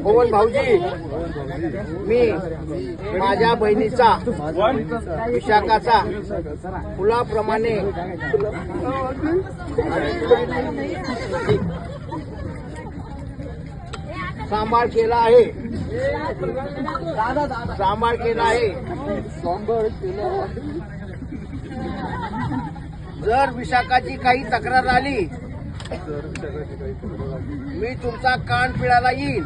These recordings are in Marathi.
पवन भाऊजी, मी माझ्या बहिणीचा विशाखाचा फुलाप्रमाणे सांभाळ केला आहे. जर विशाखाची काही तक्रार आली मी तुमचा कान पिळायला येईल.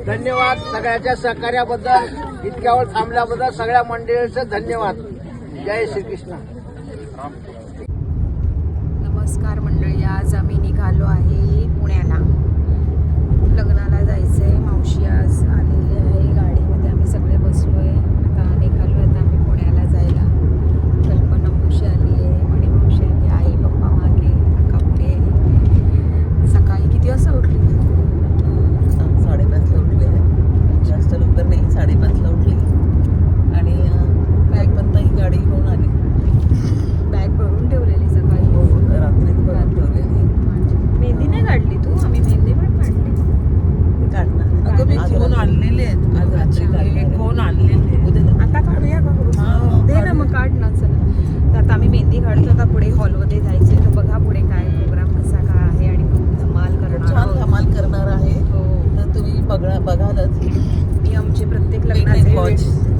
धन्यवाद सगळ्याच्या सहकार्याबद्दल, इतक्या वेळ थांबल्याबद्दल सगळ्या मंडळींचं धन्यवाद. जय श्रीकृष्ण. नमस्कार मंडळी, आज आम्ही निघालो आहे पुण्याला. लग्नाला जायचंय. मावशी आज आलेली आहे, गाडीमध्ये आम्ही सगळे बसलोय. आता निघालो आता आम्ही पुण्याला जायला. कल्पना मावशी आली आहे, मणी मावशी आली, आई पप्पा मागे, काका पुढे. सकाळी किती वाजता उठली? 5:30ला उठले. जास्त लवकर नाही, 5:30ला उठली आणि बॅग पण ताई गाडी घेऊन आली. बॅग भरून ठेवलेली सकाळी. रात्रीच भरून ठेवलेली. मेहंदी नाही काढली तू? आम्ही मेहंदी पण काढली. काढणार अगं मी घेऊन आणलेले आहेत. आज रात्री घेऊन आणलेले. उद्या आता काढूया का? दे ना मग, काढ ना. चला तर आता आम्ही मेहंदी काढतो. आता पुढे हॉलमध्ये जायचंय. तर बघा पुढे काय प्रोग्राम कसा काय आहे आणि धमाल करणार. छान धमाल करणार आहे. तर तुम्ही बघालच. मी आमचे प्रत्येक लग्नाचे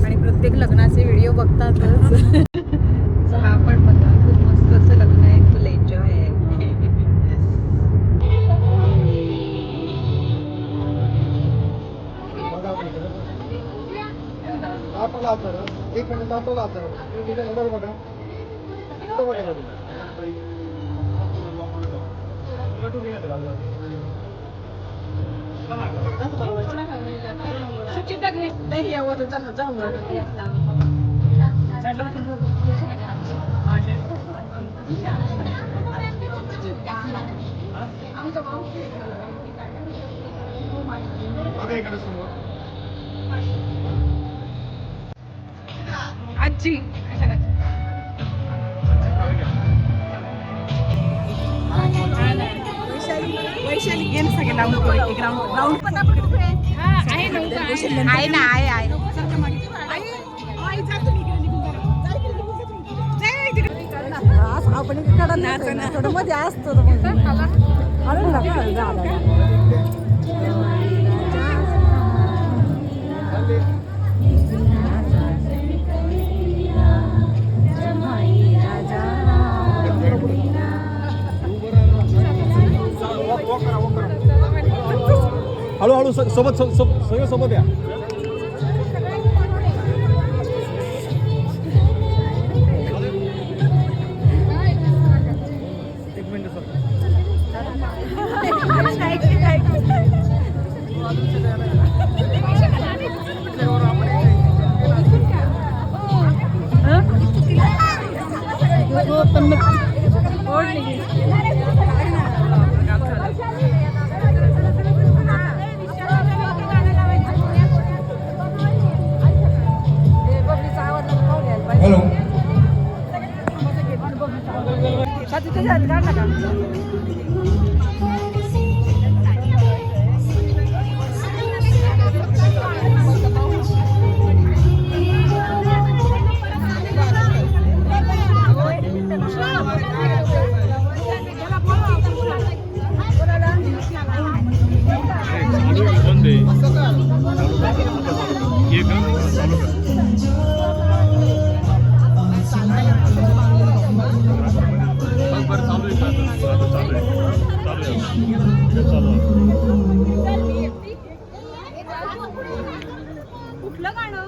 आणि प्रत्येक लग्नाचे व्हिडिओ बघतातच. हा पण बघा, खूप मस्त असं लग्न आहे. फुल एन्जॉय आहे. एक मिनिट बघा. सुचिता घे नाही यावं तर जाऊन आजी वैशाली गेम सगळे राऊंड आहे ना. आहे आपण थोडं मध्ये असतो. हळूहळू सोबत सगळं सोबत या. एक मिनिट सर. हॅलो. कुठलं गाणं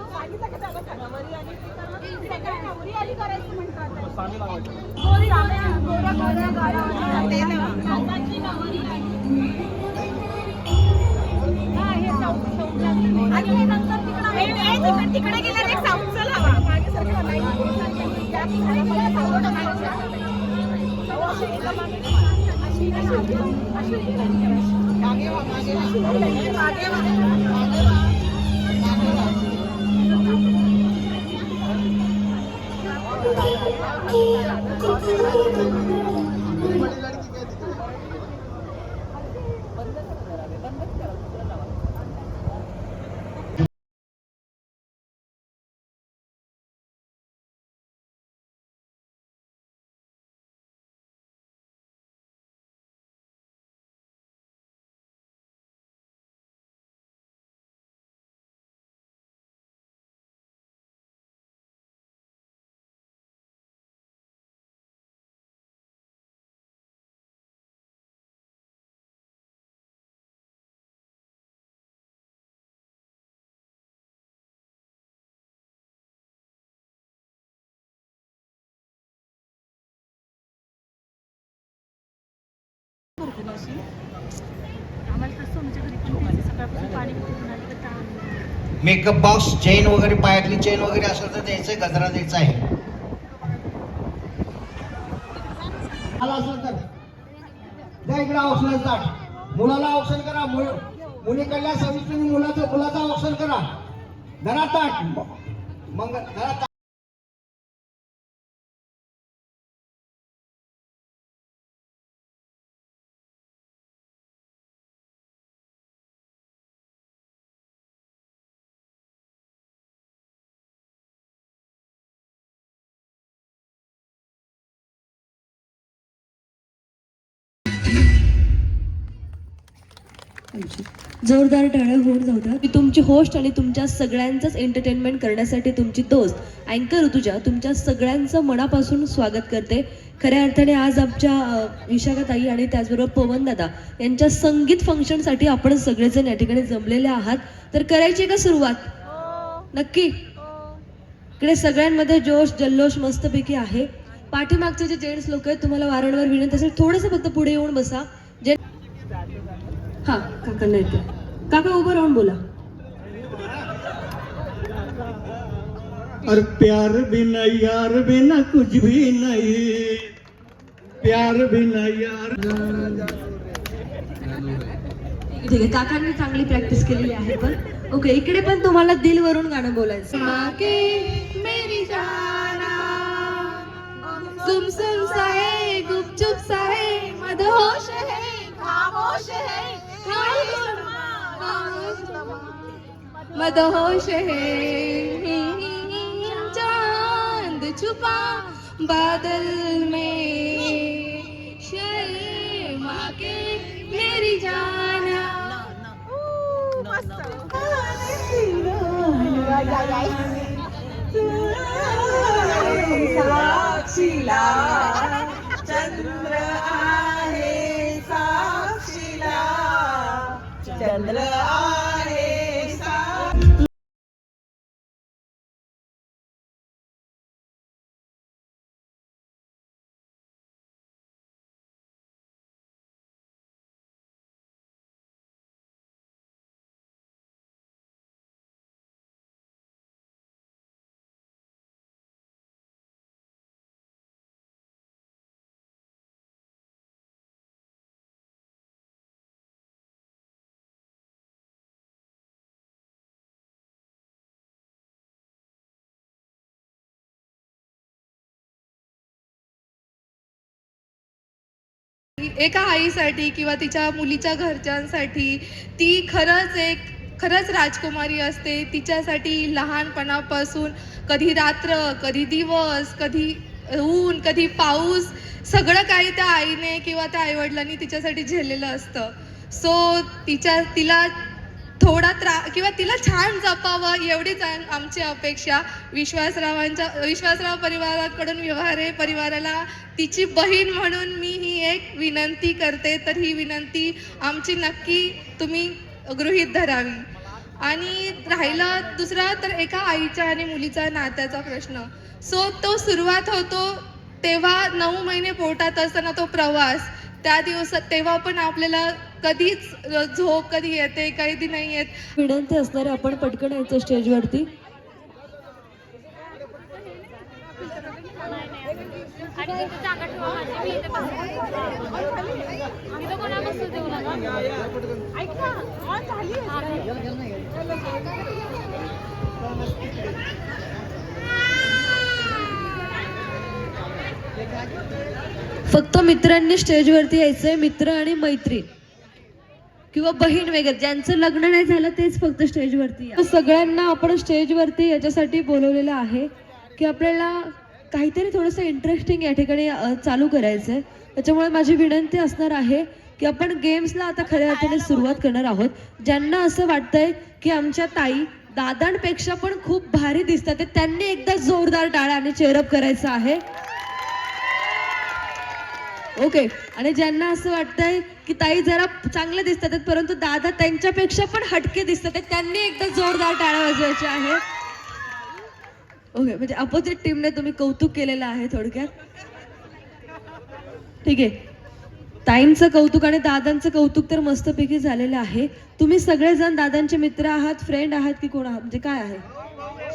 तिकडे गेल्याने साऊंडचा लावा माझ्यासारखं मेकअप बॉक्स, चेन वगैरे, पायातली चेन वगैरे असेल तर द्यायचं, गजरा द्यायचा आहे. आला असेल तर त्या इकडे औक्षण ताट, मुलाला औक्षण करा, मुलीकडल्या सविस्तीने मुलाचा औक्षण करा. घरा ताट, मग घरा ताट. जोरदार टाळ्या होऊन जाऊ द्या. मी तुमची होस्ट आणि तुमच्या सगळ्यांचंच एंटरटेनमेंट करण्यासाठी तुमची दोस्त अँकर ऋतुजा तुमच्या सगळ्यांचं मनापासून स्वागत करते. खऱ्या अर्थाने आज आमच्या विशाखाताई आणि त्याचबरोबर पवन दादा यांच्या संगीत फंक्शनसाठी आपण सगळेजण या ठिकाणी जमलेले आहात. तर करायची का सुरुवात? नक्की. इकडे सगळ्यांमध्ये जोश जल्लोष मस्तपैकी आहे. पाठीमागचे जे जेंट्स लोक आहेत तुम्हाला वारंवार विनंती असेल थोडंसं फक्त पुढे येऊन बसा. जे हा काकांना येते. काका उभं राहून बोला. और प्यार बिना यार बिना कुछ भी नहीं, प्यार बिना यार. ठीक आहे, काकांनी चांगली प्रॅक्टिस केलेली आहे. पण ओके, इकडे पण तुम्हाला दिल वरून गाणं बोलायचं. मेरी जाना गुमसुम सा है, गुपचुप सा है, मदहोश है, खामोश है, मदहोश है, चांद छुपा बादल में, शर्मा के मेरी जाना. साक्षीला चंद्र आहे, साक्षीला चंद्र आहे. एका आईसाठी किंवा तिच्या मुलीच्या घरच्यांसाठी ती खरंच राजकुमारी असते. तिच्यासाठी लहानपणापासून कधी रात्र, कधी दिवस, कधी ऊन, कधी पाऊस, सगळं काही त्या आईने किंवा त्या आईवडिलांनी तिच्यासाठी झेललेलं असतं. सो तिला थोडा किंवा तिला छान जपावं एवढीच आमची अपेक्षा. विश्वासराव परिवाराकडून व्यवहारे परिवाराला तिची बहीण म्हणून मी ही एक विनंती करते. तर ही विनंती आमची नक्की तुम्ही गृहीत धरावी. आणि राहिला दुसरा तर एका आईच्या आणि मुलीच्या नात्याचा प्रश्न. सो तो सुरुवात होतो तेव्हा 9 महिने पोटात असताना तो प्रवास, त्या दिवसात तेव्हा पण आपल्याला कधीच झोप कधी येते कधी नाही येत. विनंती असणारे आपण पटकन यायचं स्टेजवरती. जागा ठेवा माझी, मी इथे बसते. इथं कोणा बसू देऊ नका. ऐक ना, झाली. फक्त मित्रांनी स्टेजवरती यायचंय, मित्र आणि मैत्रीण किंवा बहीण वगैरे, ज्यांचं लग्न नाही झालं तेच फक्त स्टेजवरती या. सगळ्यांना आपण स्टेजवरती याच्यासाठी बोलवलेलं आहे की आपल्याला काहीतरी थोडंसं इंटरेस्टिंग या ठिकाणी चालू करायचं आहे. त्याच्यामुळे माझी विनंती असणार आहे की आपण गेम्सला आता खऱ्या अर्थाने सुरुवात करणार आहोत. ज्यांना असं वाटतंय की आमच्या ताई दादांपेक्षा पण खूप भारी दिसतात, त्यांनी एकदा जोरदार टाळ्या आणि चेअरअप करायचं आहे. ओके. आणि ज्यांना असं वाटतंय की ताई जरा चांगले दिसतात परंतु दादा त्यांच्यापेक्षा पण हटके दिसतात, त्यांनी एकदा जोरदार टाळ्या वाजवायच्या आहे. ओके, म्हणजे अपोजिट टीमने तुम्ही कौतुक केलेलं आहे थोडक्यात. ठीक आहे, ताईंचं कौतुक आणि दादांचं कौतुक तर मस्तपैकी झालेलं आहे. तुम्ही सगळेजण दादांचे मित्र आहात, फ्रेंड आहात की कोण आहात, म्हणजे काय आहे?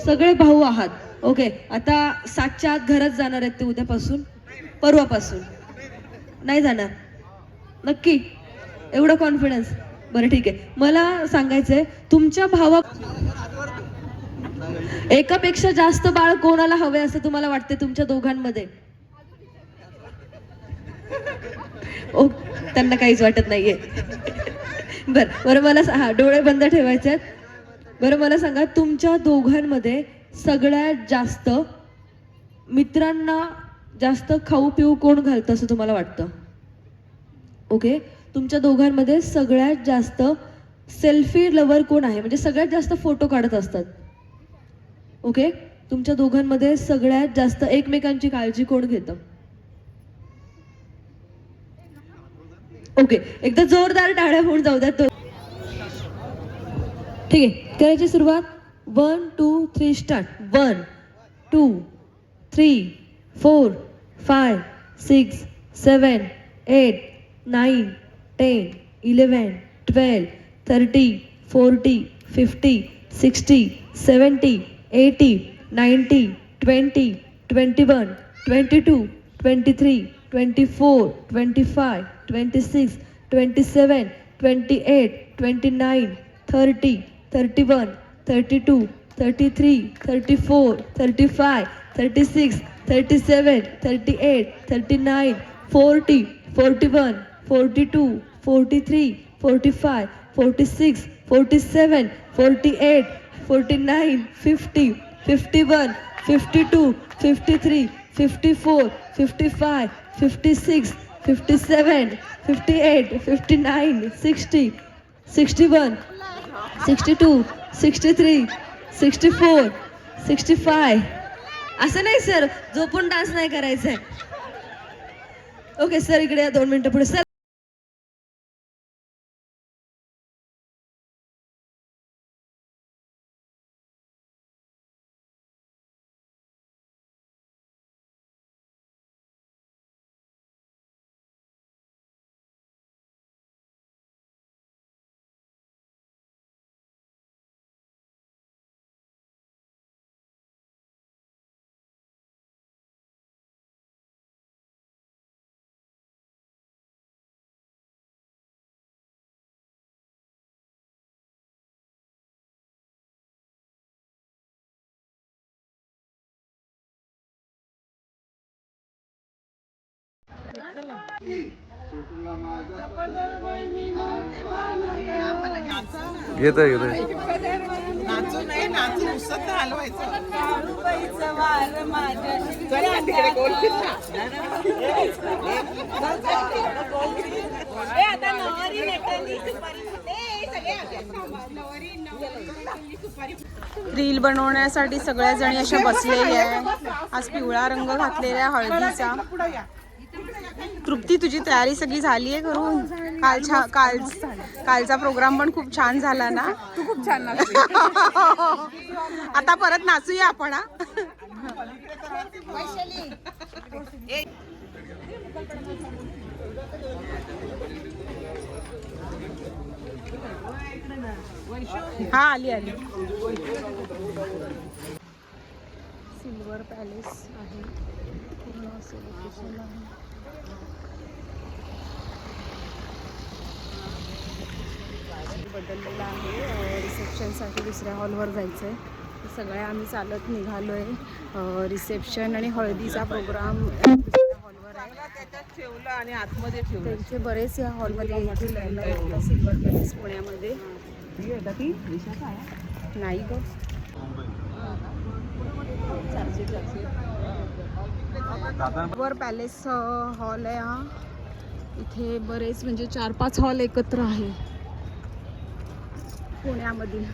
सगळे भाऊ आहात. ओके. आता 7च्या आत घरात जाणार आहेत ते उद्यापासून, परवापासून नाही जाणार? नक्की? एवढं कॉन्फिडन्स? बरं ठीक आहे. मला सांगायचंय तुमच्या भावा एकापेक्षा जास्त बाळ कोणाला हवे असं तुम्हाला वाटते तुमच्या दोघांमध्ये? ओ, त्यांना काहीच वाटत नाहीये. बरं मला डोळे बंद ठेवायचे आहेत. बरं मला सांगा, तुमच्या दोघांमध्ये सगळ्यात जास्त मित्रांना जास्त खाऊ पिऊ कोण घालतं असं तुम्हाला वाटतं? ओके. तुमच्या दोघांमध्ये सगळ्यात जास्त सेल्फी लवर कोण आहे, म्हणजे सगळ्यात जास्त फोटो काढत असतात? ओके. तुमच्या दोघांमध्ये सगळ्यात जास्त एकमेकांची काळजी कोण घेतं? ओके. एकदा जोरदार टाळ्या होऊन जाऊ द्या. ठीक आहे, करायची सुरुवात. 1 2 3 स्टार्ट. 1 2 3 4 5 6 7 8 9 10 11 12 13 14 15 16 17 18 19 20 21 22 23 24 25 26 27 28 29 30 31 32 33 34 35 36 37 38 39 40 41 42 43 45 46 47 48 49 50 51 52 53 54 55 56 57 58 59 60 61 62 63 64 65. असं नाही सर, झोपून डान्स नाही करायचा आहे. ओके सर, इकडे 2 मिनिटं पुढे. सर घेतोय नाचू नाही, नाचू उसत हलवायचं. रील बनवण्यासाठी सगळ्या जणी अशा बसलेल्या आहे. आज पिवळा रंग घातलेला हळदीचा. तृप्ती, तुझी तयारी सगळी झाली आहे करून? कालचा प्रोग्राम पण खूप छान झाला ना? तू खूप छान नाचली. आता परत नाचूया आपण. हा आली. सिल्वर पॅलेस आहे पूर्ण असं location आहे. बदललेला आहे. रिसेप्शनसाठी दुसऱ्या हॉलवर जायचं आहे. सगळ्या आम्ही चालत निघालो आहे. रिसेप्शन आणि हळदीचा प्रोग्राम दुसऱ्या हॉलवर आहे. त्याच्यात ठेवलं आणि आतमध्ये ठेवलं. त्यांचे बरेच या हॉलमध्ये येतील सिल्वर पॅलेस पुण्यामध्ये. नाही ग, सिल्वर पॅलेस हॉल आहे हा. इथे बरेच म्हणजे 4-5 हॉल एकत्र आहे पुण्यामधील.